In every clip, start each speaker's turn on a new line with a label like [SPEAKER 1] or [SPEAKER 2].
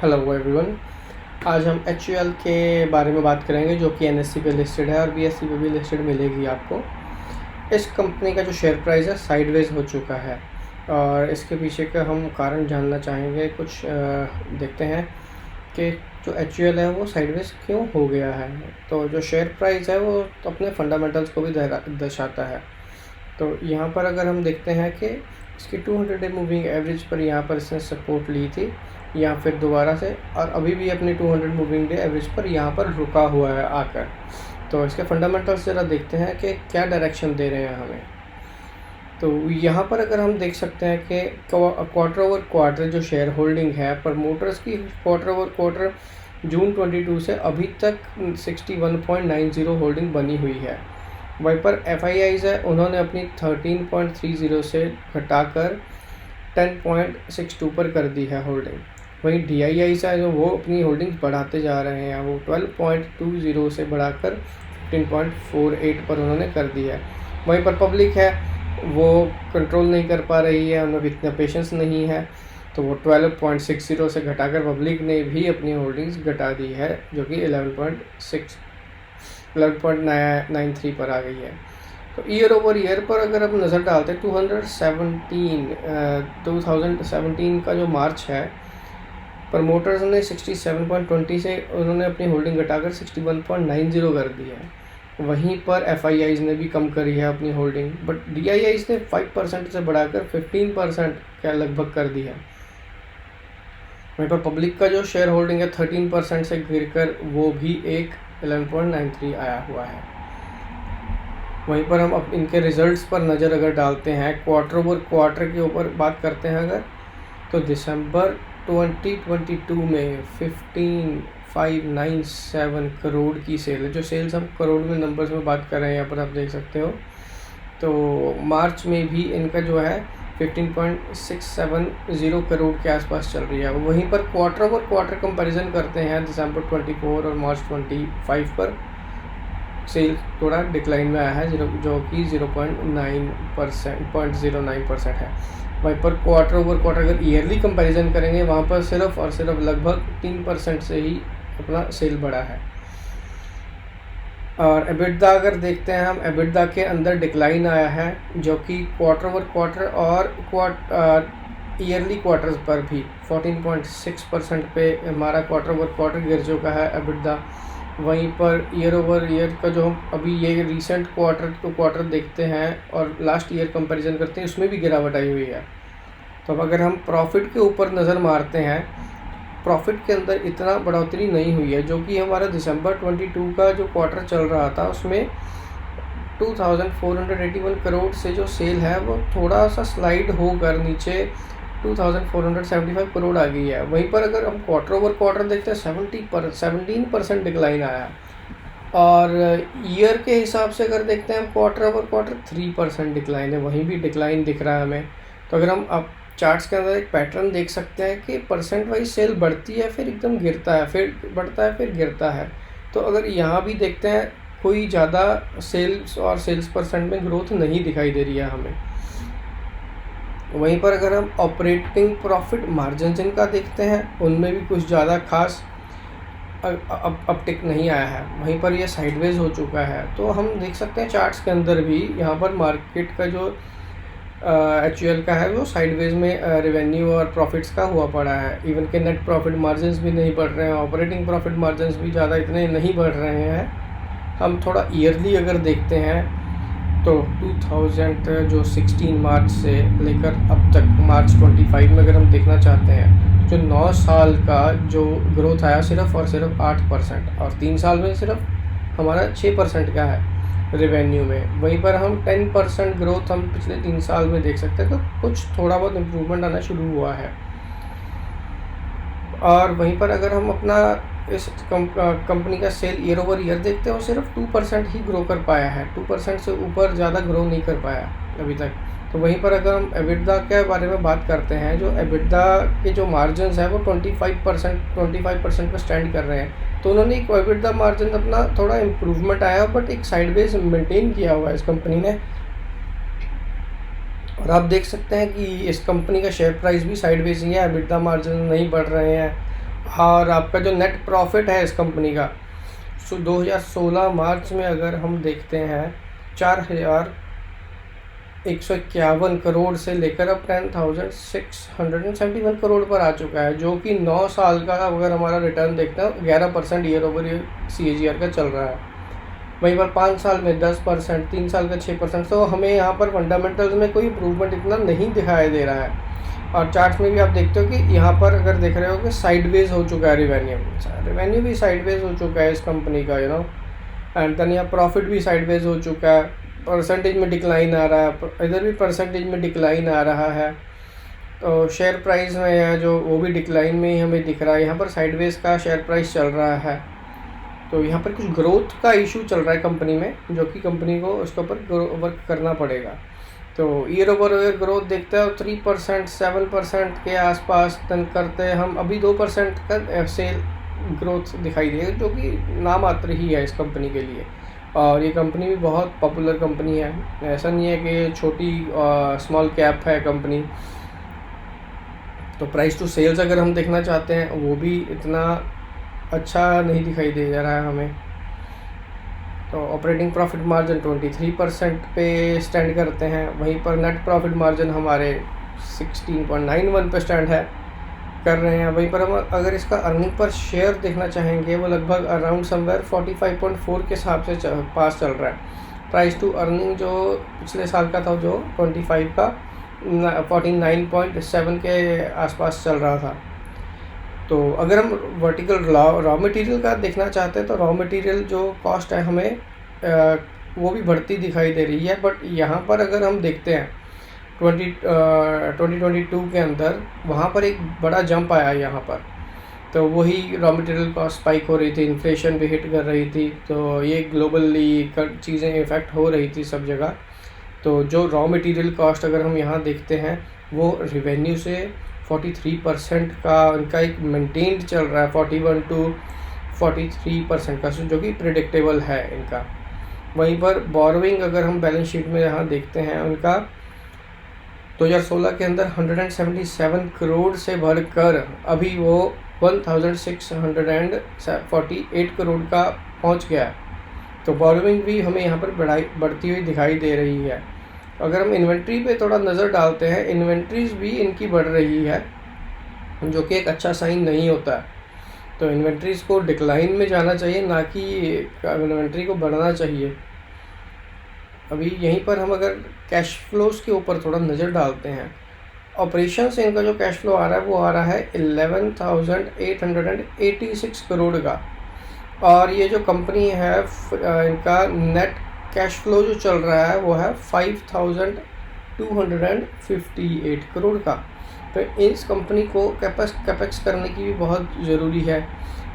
[SPEAKER 1] Hello everyone. आज हम H के बारे में बात करेंगे जो कि NSE पे लिस्टेड है और BSE पे भी लिस्टेड मिलेगी आपको। इस कंपनी का जो शेयर प्राइस है साइडवेज हो चुका है और इसके पीछे का हम कारण जानना चाहेंगे। कुछ देखते हैं कि जो एच है वो साइडवेज क्यों हो गया है। तो जो शेयर प्राइस है वो अपने फंडामेंटल्स को भी दर्शाता है। तो यहाँ पर अगर हम देखते हैं कि इसकी 200 डे मूविंग एवरेज पर यहाँ पर इसने सपोर्ट ली थी या फिर दोबारा से, और अभी भी अपनी 200 मूविंग डे एवरेज पर यहाँ पर रुका हुआ है आकर। तो इसके फंडामेंटल्स ज़रा देखते हैं कि क्या डायरेक्शन दे रहे हैं हमें। तो यहाँ पर अगर हम देख सकते हैं कि क्वार्टर ओवर क्वार्टर जो शेयर होल्डिंग है प्रमोटर्स की, क्वार्टर ओवर क्वार्टर जून 22 से अभी तक 61.90 होल्डिंग बनी हुई है। वहीं पर FIIs है, उन्होंने अपनी 13.30 से घटाकर 10.62 पर कर दी है होल्डिंग। वहीं DIIs है जो वो अपनी होल्डिंग बढ़ाते जा रहे हैं, वो 12.20 से बढ़ाकर 15.48 पर उन्होंने कर दी है। वहीं पर पब्लिक है वो कंट्रोल नहीं कर पा रही है, उनमें भी इतना पेशेंस नहीं है, तो वो 12.60 से घटाकर पब्लिक ने भी अपनी होल्डिंग्स घटा दी है जो कि 11.93 पर आ गई है। तो ईयर ओवर ईयर पर अगर हम नज़र डालते हैं 2017 का जो मार्च है, प्रमोटर्स ने 67.20 से उन्होंने अपनी होल्डिंग घटाकर 61.90 कर दी है। वहीं पर FIIs ने भी कम करी है अपनी होल्डिंग, बट DIIs ने 5% से बढ़ाकर 15% क्या लगभग कर दी है। वहीं पर पब्लिक का जो शेयर होल्डिंग है 13% से गिरकर वो भी एक 11.93 आया हुआ है। वहीं पर हम अब इनके रिजल्ट्स पर नज़र अगर डालते हैं, क्वार्टर ओवर क्वार्टर के ऊपर बात करते हैं अगर, तो दिसंबर 2022 में 15,597 करोड़ की सेल है। जो सेल्स हम करोड़ में नंबर्स में बात कर रहे हैं यहाँ पर आप देख सकते हो। तो मार्च में भी इनका जो है 15.670 करोड़ के आसपास चल रही है। वहीं पर क्वार्टर ओवर क्वार्टर कंपैरिजन करते हैं दिसंबर 24 और मार्च 25 पर सेल थोड़ा डिक्लाइन में आया है, जो कि 0.09% है। वहीं पर क्वार्टर ओवर क्वार्टर अगर ईयरली कंपैरिजन करेंगे वहाँ पर सिर्फ और सिर्फ लगभग 3% से ही अपना सेल बढ़ा है। और EBITDA अगर देखते हैं हम, EBITDA के अंदर डिक्लाइन आया है जो कि क्वार्टर ओवर क्वार्टर और ईयरली क्वार्टर्स पर भी 14.6% पे हमारा क्वार्टर ओवर क्वार्टर गिर चुका है EBITDA। वहीं पर ईयर ओवर ईयर का जो हम अभी ये रिसेंट क्वार्टर टू क्वार्टर देखते हैं और लास्ट ईयर कंपैरिजन करते हैं, उसमें भी गिरावट आई हुई है। तो अब अगर हम प्रॉफिट के ऊपर नज़र मारते हैं, प्रॉफिट के अंदर इतना बढ़ोतरी नहीं हुई है, जो कि हमारा दिसंबर 22 का जो क्वार्टर चल रहा था उसमें 2481 करोड़ से जो सेल है वो थोड़ा सा स्लाइड होकर नीचे 2475 करोड़ आ गई है। वहीं पर अगर हम क्वार्टर ओवर क्वार्टर देखते हैं 17% डिक्लाइन आया, और ईयर के हिसाब से अगर देखते हैं हम क्वार्टर ओवर क्वार्टर 3% डिक्लाइन है, वहीं भी डिक्लाइन दिख रहा है हमें। तो अगर हम अब चार्ट्स के अंदर एक पैटर्न देख सकते हैं कि परसेंट वाइज सेल बढ़ती है, फिर एकदम गिरता है, फिर बढ़ता है, फिर गिरता है। तो अगर यहाँ भी देखते हैं कोई ज़्यादा सेल्स और सेल्स परसेंट में ग्रोथ नहीं दिखाई दे रही है हमें। वहीं पर अगर हम ऑपरेटिंग प्रॉफिट मार्जिन जिनका देखते हैं उनमें भी कुछ ज़्यादा खास अपटिक नहीं आया है, वहीं पर यह साइडवेज हो चुका है। तो हम देख सकते हैं चार्ट्स के अंदर भी यहाँ पर मार्केट का जो HUL का है वो साइडवेज में रेवेन्यू और प्रॉफिट्स का हुआ पड़ा है। इवन के नेट प्रॉफिट मार्जिन्स भी नहीं बढ़ रहे हैं, ऑपरेटिंग प्रॉफिट मार्जिन्स भी ज़्यादा इतने नहीं बढ़ रहे हैं। हम थोड़ा ईयरली अगर देखते हैं तो 2016 मार्च से लेकर अब तक मार्च 25 में अगर हम देखना चाहते हैं, जो 9 साल का जो ग्रोथ आया सिर्फ और सिर्फ 8%, और 3 साल में सिर्फ हमारा 6% का है रेवेन्यू में। वहीं पर हम 10% ग्रोथ हम पिछले 3 साल में देख सकते हैं। तो कुछ थोड़ा बहुत इम्प्रूवमेंट आना शुरू हुआ है। और वहीं पर अगर हम अपना इस कंपनी का सेल ईयर ओवर ईयर देखते हैं, वो सिर्फ 2% ही ग्रो कर पाया है, 2% से ऊपर ज़्यादा ग्रो नहीं कर पाया अभी तक। तो वहीं पर अगर हम EBITDA के बारे में बात करते हैं, जो EBITDA के जो मार्जिन्स हैं वो 25% पर स्टैंड कर रहे हैं। तो उन्होंने एक EBITDA मार्जिन अपना थोड़ा इम्प्रूवमेंट आया, बट एक साइडवेज मेंटेन किया हुआ है इस कंपनी ने। और आप देख सकते हैं कि इस कंपनी का शेयर प्राइस भी साइडवेज ही है, EBITDA मार्जिन नहीं बढ़ रहे हैं। और आपका जो नेट प्रॉफिट है इस कंपनी का, 2016 मार्च में अगर हम देखते हैं 4,151 करोड़ से लेकर अब 10,671 करोड़ पर आ चुका है, जो कि 9 साल का अगर हमारा रिटर्न देखते हैं 11% ईयर ओवर ईयर CAGR का चल रहा है। वहीं पर 5 साल में 10%, 3 साल का 6%। तो हमें यहाँ पर फंडामेंटल्स में कोई इम्प्रूवमेंट इतना नहीं दिखाई दे रहा है। और चार्ट्स में भी आप देखते हो कि यहाँ पर अगर देख रहे हो कि साइडवेज हो चुका है रेवेन्यू भी साइडवेज हो चुका है इस कंपनी का, एंड देन यहाँ प्रॉफिट भी साइडवेज हो चुका है, परसेंटेज में डिक्लाइन आ रहा है, इधर भी परसेंटेज में डिक्लाइन आ रहा है। तो शेयर प्राइस में है जो वो भी डिक्लाइन में ही हमें दिख रहा है, यहाँ पर साइडवेज का शेयर प्राइस चल रहा है। तो यहाँ पर कुछ ग्रोथ का इशू चल रहा है कंपनी में, जो कि कंपनी को उसके ऊपर वर्क करना पड़ेगा। तो ईयर ओवर ईयर ग्रोथ देखते हैं 3%, 7% के आसपास तन करते हैं हम, अभी 2% का सेल ग्रोथ दिखाई देगा, जो कि नामात्र ही है इस कंपनी के लिए। और ये कंपनी भी बहुत पॉपुलर कंपनी है, ऐसा नहीं है कि छोटी स्मॉल कैप है कंपनी। तो प्राइस टू सेल्स अगर हम देखना चाहते हैं वो भी इतना अच्छा नहीं दिखाई दे रहा है हमें। तो ऑपरेटिंग प्रॉफिट मार्जिन 23% पे स्टैंड करते हैं, वहीं पर नेट प्रॉफिट मार्जिन हमारे 16.91 पे स्टैंड है कर रहे हैं। वहीं पर हम अगर इसका अर्निंग पर शेयर देखना चाहेंगे, वो लगभग अराउंड समवेयर 45.4 के हिसाब से पास चल रहा है। प्राइस टू अर्निंग जो पिछले साल का था जो 25 का 49.7 के आसपास चल रहा था। तो अगर हम वर्टिकल रॉ मटेरियल का देखना चाहते हैं तो रॉ मटेरियल जो कॉस्ट है हमें वो भी बढ़ती दिखाई दे रही है। बट यहाँ पर अगर हम देखते हैं 2022 के अंदर वहाँ पर एक बड़ा जंप आया यहाँ पर, तो वही रॉ मटेरियल कॉस्ट स्पाइक हो रही थी, इन्फ्लेशन भी हिट कर रही थी, तो ये ग्लोबली चीज़ें इफ़ेक्ट हो रही थी सब जगह। तो जो रॉ मटेरियल कॉस्ट अगर हम यहाँ देखते हैं वो रेवेन्यू से 43% का उनका एक मेंटेन्ड चल रहा है, 41 to 43% का, जो कि प्रिडिक्टेबल है इनका। वहीं पर बोरोइंग अगर हम बैलेंस शीट में यहाँ देखते हैं उनका 2016 के अंदर 177 करोड़ से बढ़कर अभी वो 1648 करोड़ का पहुँच गया है। तो बोरोइंग भी हमें यहाँ पर बढ़ती हुई दिखाई दे रही है। अगर हम इन्वेंट्री पे थोड़ा नज़र डालते हैं, इन्वेंट्रीज भी इनकी बढ़ रही है, जो कि एक अच्छा साइन नहीं होता है। तो इन्वेंट्रीज को डिक्लाइन में जाना चाहिए, ना कि इन्वेंट्री को बढ़ना चाहिए। अभी यहीं पर हम अगर कैश फ्लोज के ऊपर थोड़ा नज़र डालते हैं, ऑपरेशन से इनका जो कैश फ्लो आ रहा है वो आ रहा है 11,886 करोड़ का। और ये जो कंपनी है इनका नेट कैश फ्लो जो चल रहा है वो है 5,258 करोड़ का। तो इस कंपनी को कैपेक्स करने की भी बहुत ज़रूरी है,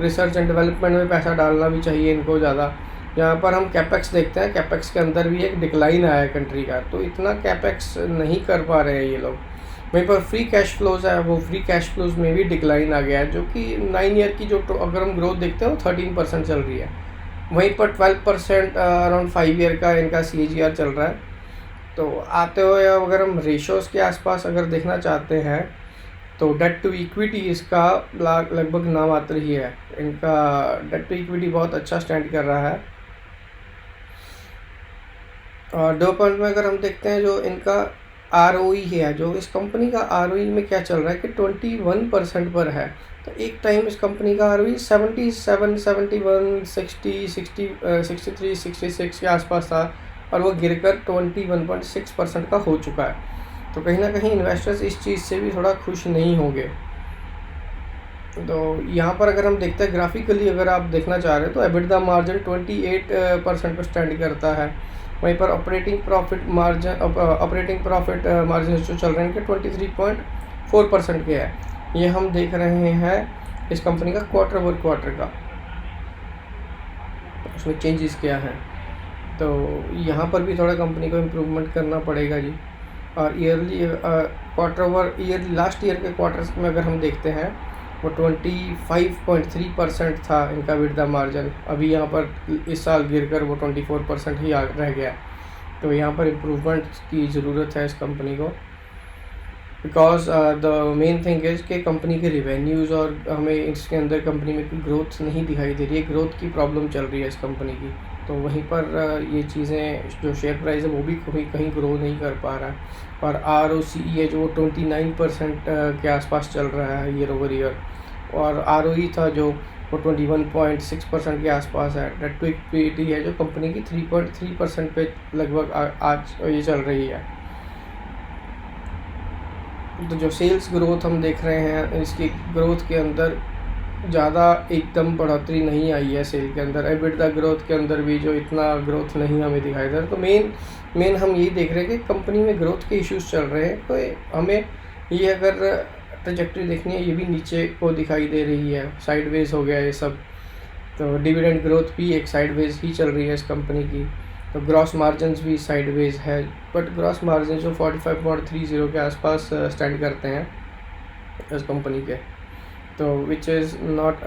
[SPEAKER 1] रिसर्च एंड डेवलपमेंट में पैसा डालना भी चाहिए इनको ज़्यादा। यहाँ पर हम कैपेक्स देखते हैं, कैपेक्स के अंदर भी एक डिक्लाइन आया है कंट्री का, तो इतना कैपेक्स नहीं कर पा रहे हैं ये लोग। वहीं पर फ्री कैश फ्लोज है, वो फ्री कैश फ्लोज में भी डिक्लाइन आ गया है, जो कि 9 ईयर की जो अगर हम ग्रोथ देखते हैं वो 13% चल रही है। वहीं पर 12% अराउंड 5 ईयर का इनका CAGR चल रहा है। तो आते हुए अगर हम रेशोज़ के आसपास अगर देखना चाहते हैं तो डेट टू इक्विटी इसका लगभग नामात्र ही है। इनका डेट टू इक्विटी बहुत अच्छा स्टैंड कर रहा है। और 2 पॉइंट में अगर हम देखते हैं जो इनका ROE है, जो इस कंपनी का ROE में क्या चल रहा है कि 21% पर है। तो एक टाइम इस कंपनी का ROE 77, 71, 60, 63, 66 के आसपास था, और वो गिरकर 21.6% का हो चुका है। तो कहीं ना कहीं इन्वेस्टर्स इस चीज़ से भी थोड़ा खुश नहीं होंगे। तो यहाँ पर अगर हम देखते हैं ग्राफिकली, अगर आप देखना चाह रहे हैं तो EBITDA मार्जिन 28% पर स्टैंड करता है। वहीं पर ऑपरेटिंग प्रॉफिट मार्जिन जो चल रहे हैं कि 23.4% के है। ये हम देख रहे हैं इस कंपनी का क्वार्टर ओवर क्वार्टर का, उसमें चेंजेस क्या हैं। तो यहाँ पर भी थोड़ा कंपनी को इम्प्रूवमेंट करना पड़ेगा जी। और yearly quarter over year last year के क्वार्टर्स में अगर हम देखते हैं वो 25.3% था इनका EBITDA मार्जिन, अभी यहाँ पर इस साल गिरकर वो 24% ही रह गया। तो यहाँ पर इम्प्रूवमेंट की ज़रूरत है इस कंपनी को। Because the main thing is कि कंपनी के रिवेन्यूज़ और हमें इसके अंदर कंपनी में कोई ग्रोथ नहीं दिखाई दे रही है, ग्रोथ की प्रॉब्लम चल रही है इस कंपनी की। तो वहीं पर ये चीज़ें, जो शेयर प्राइस है वो भी कहीं ग्रो नहीं कर पा रहा है। और ROCE है जो 29% के आसपास चल रहा है ईयर ओवर ईयर, और ROE था जो वो 21.6% के आसपास है। डेट टू इक्विटी है जो कंपनी की 3.3% पे लगभग आज ये चल रही है। तो जो सेल्स ग्रोथ हम देख रहे हैं, इसकी ग्रोथ के अंदर ज़्यादा एकदम बढ़ोतरी नहीं आई है सेल के अंदर। एबिटदा ग्रोथ के अंदर भी जो इतना ग्रोथ नहीं हमें दिखाई दे रहा। तो मेन हम यही देख रहे हैं कि कंपनी में ग्रोथ के इश्यूज चल रहे हैं। तो हमें ये अगर ट्रजेक्टरी देखनी है, ये भी नीचे को दिखाई दे रही है, साइडवेज हो गया ये सब। तो डिविडेंड ग्रोथ भी एक साइडवेज ही चल रही है इस कंपनी की। तो ग्रॉस मार्जिन्स भी साइडवेज है, बट ग्रॉस मार्जिन जो 45.30 के आसपास स्टैंड करते हैं इस कंपनी के, तो विच इज़ नॉट